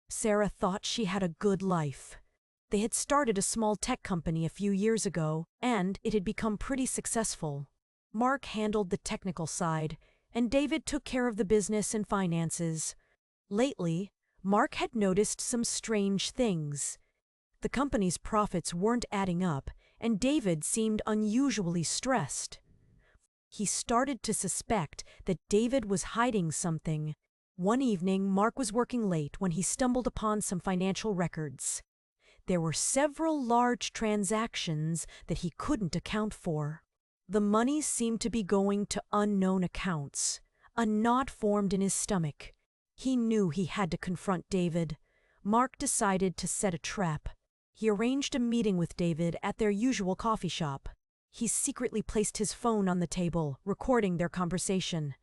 Sarah thought she had a good life. They had started a small tech company a few years ago, and it had become pretty successful. Mark handled the technical side, and David took care of the business and finances. Lately, Mark had noticed some strange things. The company's profits weren't adding up, and David seemed unusually stressed. He started to suspect that David was hiding something. One evening, Mark was working late when he stumbled upon some financial records. There were several large transactions that he couldn't account for. The money seemed to be going to unknown accounts. A knot formed in his stomach. He knew he had to confront David. Mark decided to set a trap. He arranged a meeting with David at their usual coffee shop. He secretly placed his phone on the table, recording their conversation.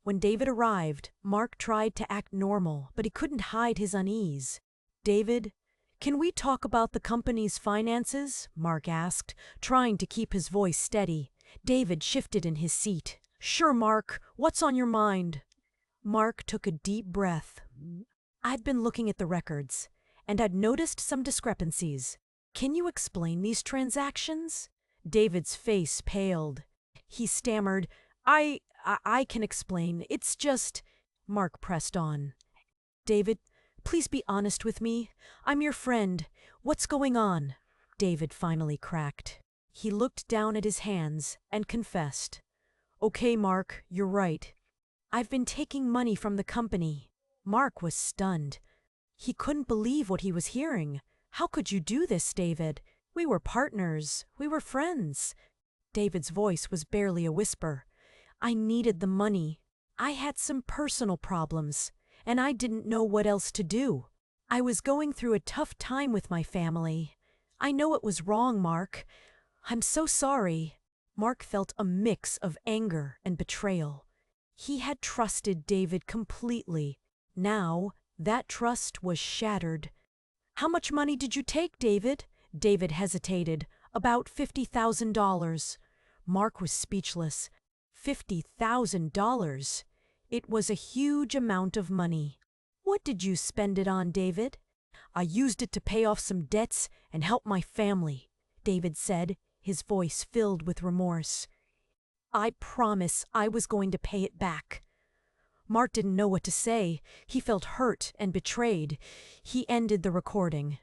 When David arrived, Mark tried to act normal, but he couldn't hide his unease. "David, can we talk about the company's finances?" Mark asked, trying to keep his voice steady. David shifted in his seat. "Sure, Mark, what's on your mind?" Mark took a deep breath. "I'd been looking at the records, and I'd noticed some discrepancies. Can you explain these transactions?" David's face paled. He stammered, I can explain. It's just—" Mark pressed on. "David, please be honest with me. I'm your friend. What's going on?" David finally cracked. He looked down at his hands and confessed. "Okay, Mark, you're right. I've been taking money from the company." Mark was stunned. He couldn't believe what he was hearing. "How could you do this, David? We were partners. We were friends." David's voice was barely a whisper. "I needed the money. I had some personal problems, and I didn't know what else to do. I was going through a tough time with my family. I know it was wrong, Mark. I'm so sorry." Mark felt a mix of anger and betrayal. He had trusted David completely. Now, that trust was shattered. "How much money did you take, David?" David hesitated. "About $50,000. Mark was speechless. $50,000. It was a huge amount of money. "What did you spend it on, David?" "I used it to pay off some debts and help my family," David said, his voice filled with remorse. "I promise I was going to pay it back." Mark didn't know what to say. He felt hurt and betrayed. He ended the recording.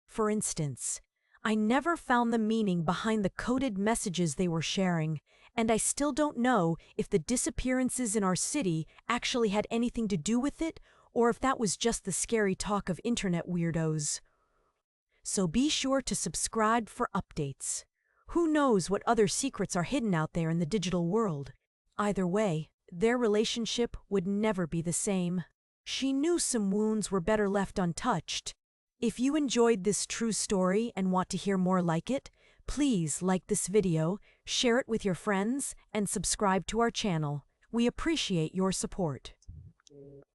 "For instance, I never found the meaning behind the coded messages they were sharing, and I still don't know if the disappearances in our city actually had anything to do with it, or if that was just the scary talk of internet weirdos." So be sure to subscribe for updates. Who knows what other secrets are hidden out there in the digital world? Either way, their relationship would never be the same. She knew some wounds were better left untouched. If you enjoyed this true story and want to hear more like it, please like this video, share it with your friends, and subscribe to our channel. We appreciate your support.